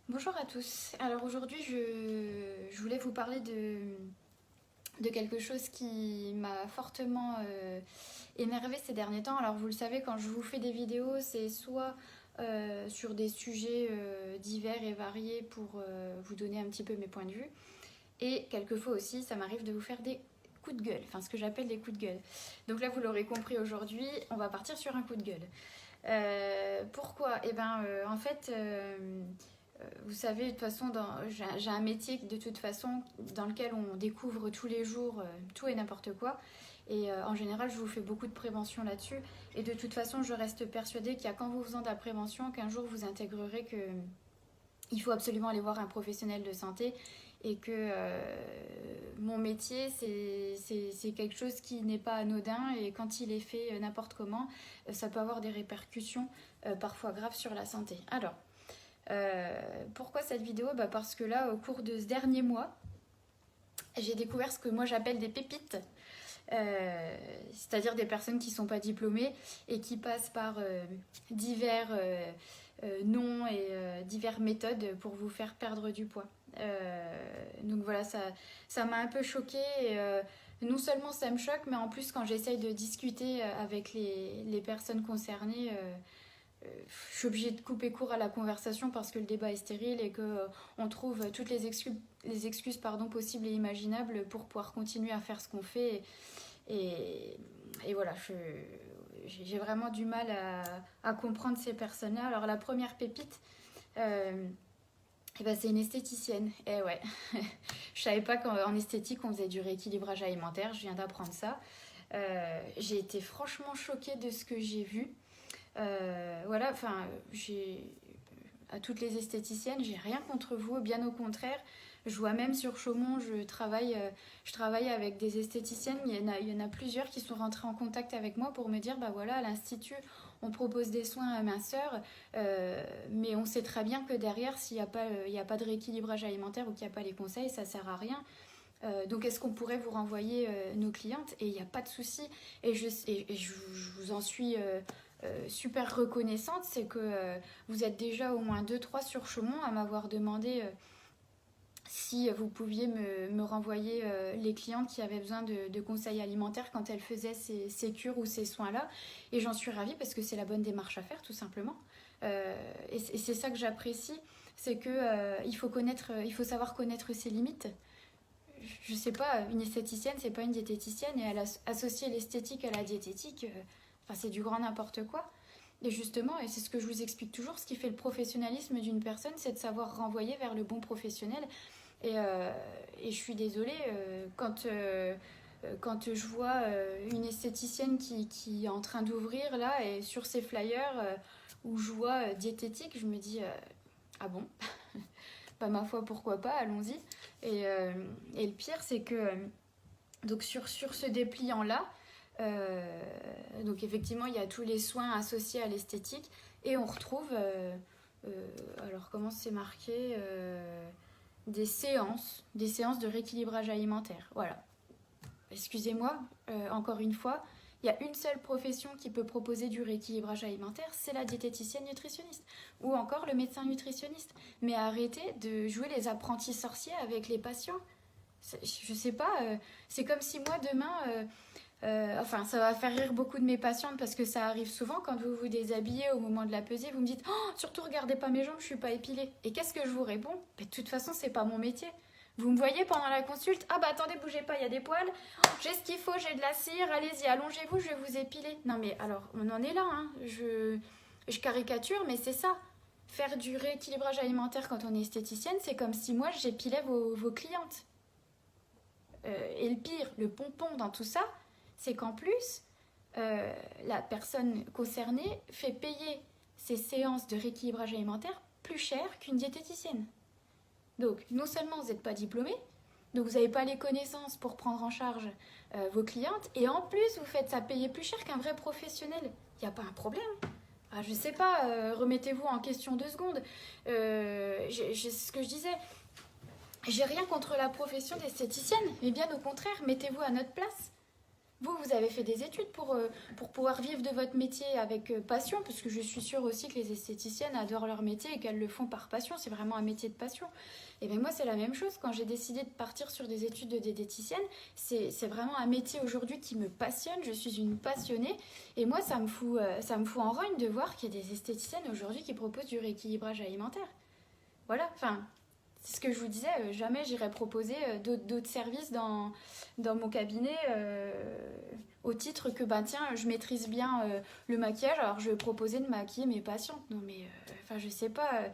Bonjour à tous. Alors aujourd'hui, je voulais vous parler de quelque chose qui m'a fortement énervée ces derniers temps. Alors vous le savez, quand je vous fais des vidéos, c'est soit sur des sujets divers et variés pour vous donner un petit peu mes points de vue. Et quelquefois aussi, ça m'arrive de vous faire des coups de gueule, enfin ce que j'appelle des coups de gueule. Donc là, vous l'aurez compris aujourd'hui, on va partir sur un coup de gueule. Pourquoi En fait, vous savez, de toute façon, j'ai un métier de toute façon dans lequel on découvre tous les jours tout et n'importe quoi. Et en général, je vous fais beaucoup de prévention là-dessus. Et de toute façon, je reste persuadée qu'il y a qu'en vous faisant de la prévention qu'un jour vous intégrerez que il faut absolument aller voir un professionnel de santé et que mon métier, c'est quelque chose qui n'est pas anodin et quand il est fait n'importe comment, ça peut avoir des répercussions parfois graves sur la santé. Alors, pourquoi cette vidéo? Parce que là, au cours de ce dernier mois, j'ai découvert ce que moi j'appelle des pépites. C'est-à-dire des personnes qui ne sont pas diplômées et qui passent par divers noms et diverses méthodes pour vous faire perdre du poids. Donc voilà, ça m'a un peu choquée. Non seulement ça me choque, mais en plus quand j'essaye de discuter avec les personnes concernées, je suis obligée de couper court à la conversation parce que le débat est stérile et qu'on trouve toutes les excuses possibles et imaginables pour pouvoir continuer à faire ce qu'on fait. Et voilà, j'ai vraiment du mal à comprendre ces personnes-là. Alors la première pépite, c'est une esthéticienne. Et ouais, je savais pas qu'en esthétique on faisait du rééquilibrage alimentaire, je viens d'apprendre ça. J'ai été franchement choquée de ce que j'ai vu. Voilà, à toutes les esthéticiennes, j'ai rien contre vous, bien au contraire. Je vois même sur Chaumont, je travaille avec des esthéticiennes. Il y en a plusieurs qui sont rentrées en contact avec moi pour me dire, voilà, à l'Institut, on propose des soins à minceur, mais on sait très bien que derrière, s'il n'y a pas de rééquilibrage alimentaire ou qu'il n'y a pas les conseils, ça ne sert à rien. Donc est-ce qu'on pourrait vous renvoyer nos clientes? Et il n'y a pas de souci. Et je vous en suis super reconnaissante, c'est que vous êtes déjà au moins 2-3 sur Chaumont à m'avoir demandé si vous pouviez me renvoyer les clientes qui avaient besoin de conseils alimentaires quand elles faisaient ces cures ou ces soins-là. Et j'en suis ravie parce que c'est la bonne démarche à faire, tout simplement. Et c'est ça que j'apprécie, c'est que il faut savoir connaître ses limites. Je sais pas, une esthéticienne, c'est pas une diététicienne et elle associer l'esthétique à la diététique, c'est du grand n'importe quoi. Et justement, et c'est ce que je vous explique toujours, ce qui fait le professionnalisme d'une personne, c'est de savoir renvoyer vers le bon professionnel. Et je suis désolée, quand je vois une esthéticienne qui est en train d'ouvrir là, et sur ses flyers où je vois diététique, je me dis ah bon, pas ma foi, pourquoi pas, allons-y. Et le pire, c'est que donc sur ce dépliant-là, donc effectivement, il y a tous les soins associés à l'esthétique et on retrouve, alors comment c'est marqué, des séances de rééquilibrage alimentaire. Voilà. Excusez-moi, encore une fois, il y a une seule profession qui peut proposer du rééquilibrage alimentaire, c'est la diététicienne nutritionniste ou encore le médecin nutritionniste. Mais arrêtez de jouer les apprentis sorciers avec les patients. Je sais pas, c'est comme si moi demain, ça va faire rire beaucoup de mes patientes parce que ça arrive souvent quand vous vous déshabillez au moment de la pesée, vous me dites oh, surtout regardez pas mes jambes, je suis pas épilée. Et qu'est-ce que je vous réponds? De toute façon, c'est pas mon métier. Vous me voyez pendant la consulte, ah attendez, bougez pas, il y a des poils, oh, j'ai ce qu'il faut, j'ai de la cire, allez-y, allongez-vous, je vais vous épiler. Non mais alors, on en est là, hein. Je caricature, mais c'est ça. Faire du rééquilibrage alimentaire quand on est esthéticienne, c'est comme si moi j'épilais vos clientes. Et le pire, le pompon dans tout ça, c'est qu'en plus, la personne concernée fait payer ses séances de rééquilibrage alimentaire plus cher qu'une diététicienne. Donc, non seulement vous n'êtes pas diplômé, donc vous n'avez pas les connaissances pour prendre en charge vos clientes, et en plus, vous faites ça payer plus cher qu'un vrai professionnel. Il n'y a pas un problème. Ah, je sais pas, remettez-vous en question 2 secondes. Ce que je disais, j'ai rien contre la profession d'esthéticienne, mais bien au contraire, mettez-vous à notre place. Vous avez fait des études pour pouvoir vivre de votre métier avec passion, parce que je suis sûre aussi que les esthéticiennes adorent leur métier et qu'elles le font par passion, c'est vraiment un métier de passion. Et bien moi c'est la même chose, quand j'ai décidé de partir sur des études de diététicienne, c'est vraiment un métier aujourd'hui qui me passionne, je suis une passionnée, et moi ça me fout en rogne de voir qu'il y a des esthéticiennes aujourd'hui qui proposent du rééquilibrage alimentaire. Voilà, enfin, c'est ce que je vous disais, jamais j'irai proposer d'autres services dans mon cabinet au titre que, bah tiens, je maîtrise bien le maquillage, alors je vais proposer de maquiller mes patientes. Non mais, enfin, je sais pas,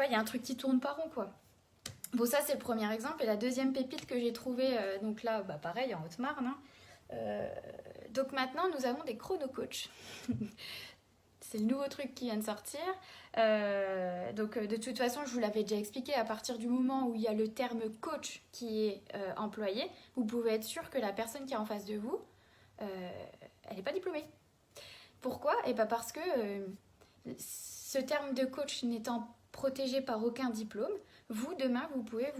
il y a un truc qui tourne pas rond, quoi. Bon, ça, c'est le premier exemple. Et la deuxième pépite que j'ai trouvée, donc là, bah pareil, en Haute-Marne, hein. Donc maintenant, nous avons des chronocoachs. C'est le nouveau truc qui vient de sortir. Donc de toute façon, je vous l'avais déjà expliqué, à partir du moment où il y a le terme coach qui est employé, vous pouvez être sûr que la personne qui est en face de vous, elle n'est pas diplômée. Pourquoi? Et bien parce que ce terme de coach n'étant protégé par aucun diplôme, vous, demain, vous pouvez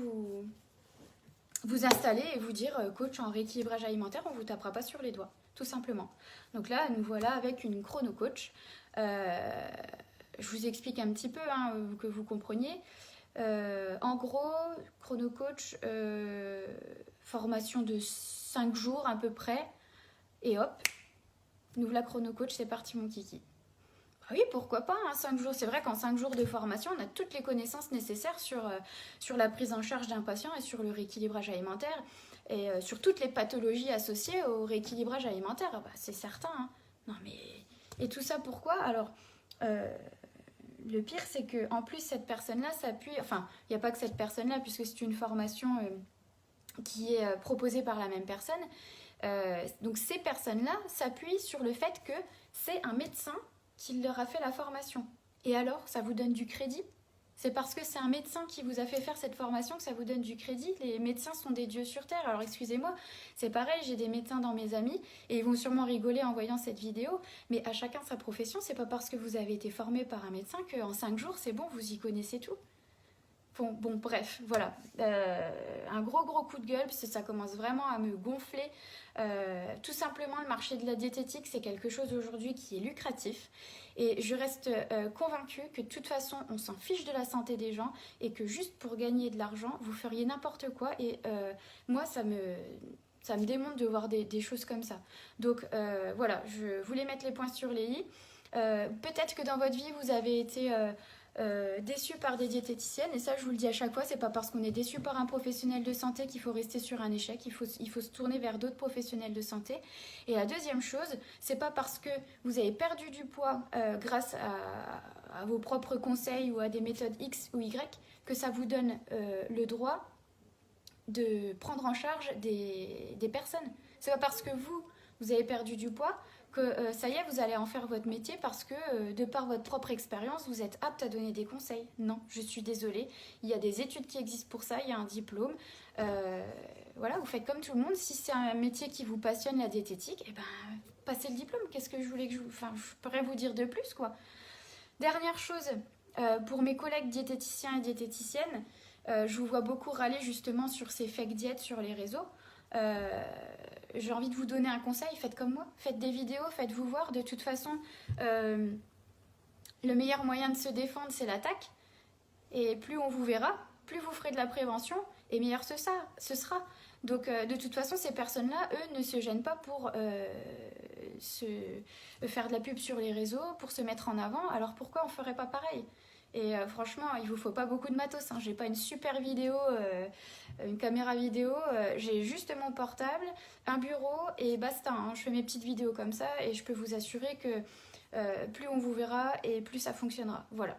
vous installer et vous dire coach en rééquilibrage alimentaire, on ne vous tapera pas sur les doigts, tout simplement. Donc là, nous voilà avec une chrono-coach. Je vous explique un petit peu, hein, que vous compreniez. En gros, chrono-coach, formation de 5 jours à peu près, et hop, nous voilà chrono-coach, c'est parti mon kiki. Ah oui, pourquoi pas, hein, 5 jours. C'est vrai qu'en 5 jours de formation, on a toutes les connaissances nécessaires sur la prise en charge d'un patient et sur le rééquilibrage alimentaire et sur toutes les pathologies associées au rééquilibrage alimentaire. Bah, c'est certain. Hein. Non mais... Et tout ça pourquoi? Alors, le pire, c'est qu'en plus, cette personne-là s'appuie... Enfin, il n'y a pas que cette personne-là, puisque c'est une formation qui est proposée par la même personne. Donc, ces personnes-là s'appuient sur le fait que c'est un médecin qui leur a fait la formation. Et alors, ça vous donne du crédit? C'est parce que c'est un médecin qui vous a fait faire cette formation que ça vous donne du crédit? Les médecins sont des dieux sur Terre. Alors excusez-moi, c'est pareil, j'ai des médecins dans mes amis et ils vont sûrement rigoler en voyant cette vidéo, mais à chacun sa profession, c'est pas parce que vous avez été formé par un médecin qu'en 5 jours, c'est bon, vous y connaissez tout. Bon, bref, voilà. Un gros coup de gueule, parce que ça commence vraiment à me gonfler. Tout simplement, le marché de la diététique, c'est quelque chose aujourd'hui qui est lucratif. Et je reste convaincue que de toute façon, on s'en fiche de la santé des gens et que juste pour gagner de l'argent, vous feriez n'importe quoi. Et moi, ça me démonte de voir des choses comme ça. Donc voilà, je voulais mettre les points sur les i. Peut-être que dans votre vie, vous avez été... déçu par des diététiciennes, et ça je vous le dis à chaque fois, c'est pas parce qu'on est déçu par un professionnel de santé qu'il faut rester sur un échec, il faut se tourner vers d'autres professionnels de santé. Et la deuxième chose, c'est pas parce que vous avez perdu du poids grâce à vos propres conseils ou à des méthodes X ou Y que ça vous donne le droit de prendre en charge des personnes. C'est pas parce que vous avez perdu du poids que ça y est, vous allez en faire votre métier parce que de par votre propre expérience, vous êtes apte à donner des conseils. Non, je suis désolée. Il y a des études qui existent pour ça, il y a un diplôme. Voilà, vous faites comme tout le monde. Si c'est un métier qui vous passionne, la diététique, eh ben, passez le diplôme. Qu'est-ce que je voulais que je pourrais vous dire de plus, quoi. Dernière chose, pour mes collègues diététiciens et diététiciennes, je vous vois beaucoup râler justement sur ces fake diètes sur les réseaux. J'ai envie de vous donner un conseil, faites comme moi, faites des vidéos, faites-vous voir. De toute façon, le meilleur moyen de se défendre, c'est l'attaque. Et plus on vous verra, plus vous ferez de la prévention, et meilleur ce sera. Donc, de toute façon, ces personnes-là, eux, ne se gênent pas pour faire de la pub sur les réseaux, pour se mettre en avant. Alors pourquoi on ne ferait pas pareil? Et franchement, il vous faut pas beaucoup de matos. Hein. J'ai pas une super vidéo, une caméra vidéo. J'ai juste mon portable, un bureau et basta. Hein. Je fais mes petites vidéos comme ça et je peux vous assurer que plus on vous verra et plus ça fonctionnera. Voilà.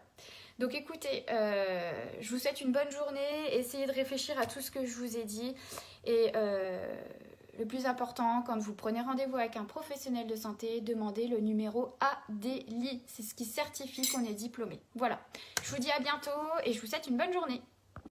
Donc écoutez, je vous souhaite une bonne journée. Essayez de réfléchir à tout ce que je vous ai dit. Et le plus important, quand vous prenez rendez-vous avec un professionnel de santé, demandez le numéro ADLI. C'est ce qui certifie qu'on est diplômé. Voilà. Je vous dis à bientôt et je vous souhaite une bonne journée.